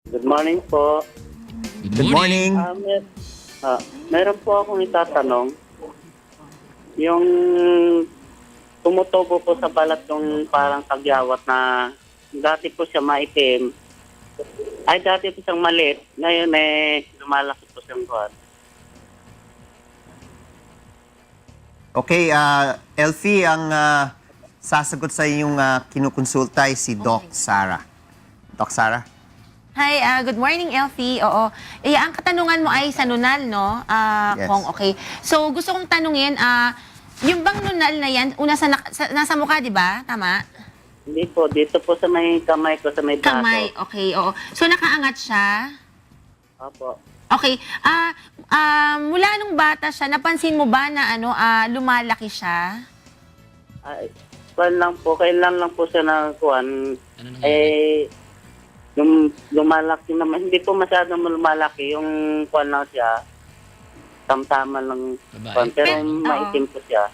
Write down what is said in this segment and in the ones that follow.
Good morning po. Good morning. Meron po akong itatanong. Yung tumutubo po sa balat yung parang tagyawat na dati po siya maitim. Ay, dati po siyang maliit. Ngayon lumalaki po siyang buhat. Okay, Elfie, ang sasagot sa inyong kinukonsulta ay si Doc Sara. Doc Sara? Hi, good morning, Elfie. Oo. Ang katanungan mo ay sa nunal, no? Yes. Kung okay. So, gusto kong tanungin, yung bang nunal na yan, una nasa mukha, di ba? Tama? Hindi po, dito po sa may kamay ko, sa may bato. Kamay, okay, oo. So, nakaangat siya? Opo. Okay. Mula nung bata siya, napansin mo ba na lumalaki siya? Ay, kailan lang po siya nakuhan. Lumalaki naman. Hindi po masyadong lumalaki. Yung kuhan lang siya, tamtama lang. Kuhan, pero maitim po siya.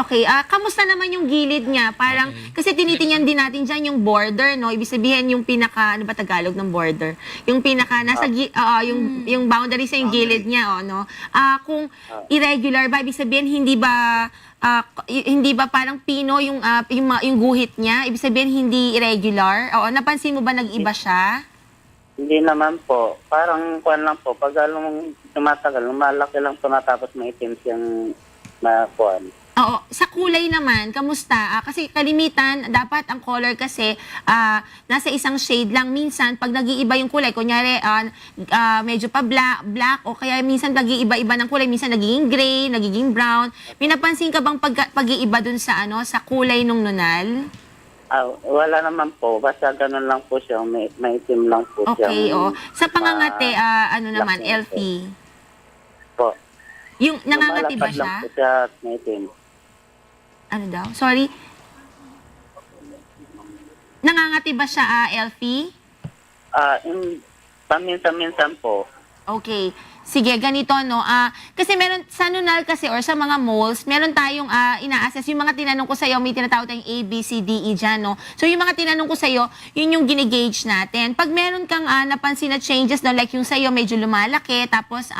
Okay, kamusta naman yung gilid niya? Parang, kasi tinitingnan din natin dyan yung border, no? Ibig sabihin yung pinaka, ano ba Tagalog ng border? Yung pinaka, yung boundary sa yung gilid niya, no? Kung irregular ba, ibig sabihin hindi ba parang pino yung guhit niya? Ibig sabihin hindi irregular? Oo, napansin mo ba nag-iba siya? Hindi naman po. Parang kuhan lang po. Pag tumatagal, lumalaki lang po natapos maitim siyang kuhan. Oo. Sa kulay naman, kamusta? Kasi kalimitan, dapat ang color kasi nasa isang shade lang. Minsan, pag nag-iiba yung kulay, kunyari medyo pa black o kaya minsan nag-iiba-iba ng kulay. Minsan nagiging gray, nagiging brown. May napansin ka bang pag-iiba dun sa kulay nung nunal? Wala naman po. Basta ganun lang po siya. Maitim lang po siya. Okay, oo. Sa pangangate, naman, Elfie? Po. Yung nangangati ba siya? Lumalapad lang po siya at maitim. Ano daw? Sorry? Nangangati ba siya, Elfie? Paminsan-minsan po. Okay. Sige, ganito, no? Kasi meron, sa nunal kasi or sa mga moles, meron tayong ina-assess. Yung mga tinanong ko sa'yo, may tinatawag tayong A, B, C, D, E dyan, no? So, yung mga tinanong ko sa'yo, yun yung ginigauge natin. Pag meron kang napansin na changes, no? Like yung sa'yo, medyo lumalaki, tapos,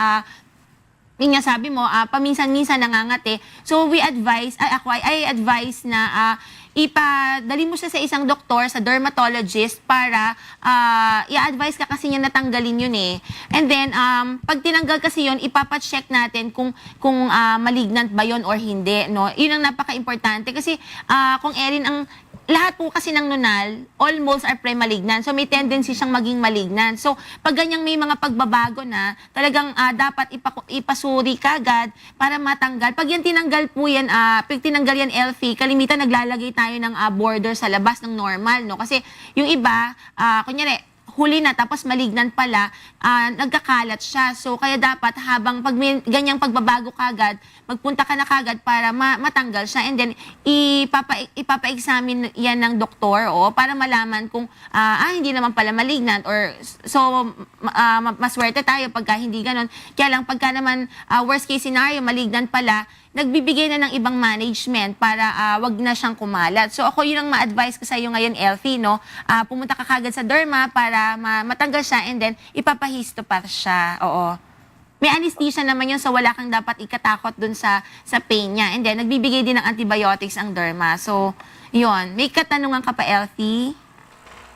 yun nga sabi mo, paminsan-minsan nangangati. So, I advise na ipadali mo siya sa isang doktor, sa dermatologist, para i-advise ka kasi niya natanggalin yun eh. And then, pag tinanggal kasi yun, ipapacheck natin kung malignant ba yun or hindi. No? Yun ang napaka-importante. Kasi kung Erin, lahat po kasi ng nunal, all moles are pre-malignant. So, may tendency siyang maging malignant. So, pag ganyang may mga pagbabago na, talagang dapat ipasuri kagad para matanggal. Pag yan tinanggal po yan, pag tinanggal yan, Elfie, kalimitan naglalagay tayo ng border sa labas ng normal, no? Kasi yung iba, kunyari, huli na tapos malignant pala, nagkakalat siya. So, kaya dapat habang pag may ganyang pagbabago kagad, magpunta ka na kagad para matanggal siya. And then, ipapa-examine yan ng doktor para malaman kung hindi naman pala malignant or so maswerte tayo pagka hindi ganon. Kaya lang pagka naman worst case scenario, malignant pala, nagbibigay na ng ibang management para wag na siyang kumalat. So ako yun ang ma-advise ko sa iyo ngayon, Elfie, no? Pumunta ka kagad sa derma para matanggal siya and then ipapahistopar siya. Oo. May anesthesia naman yun, so wala kang dapat ikatakot dun sa pain niya. And then nagbibigay din ng antibiotics ang derma. So, yun. May katanungan ka pa, Elfie?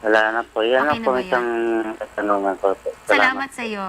Wala na po. Yan Okay na po na ba isang katanungan ko. Salamat sa iyo.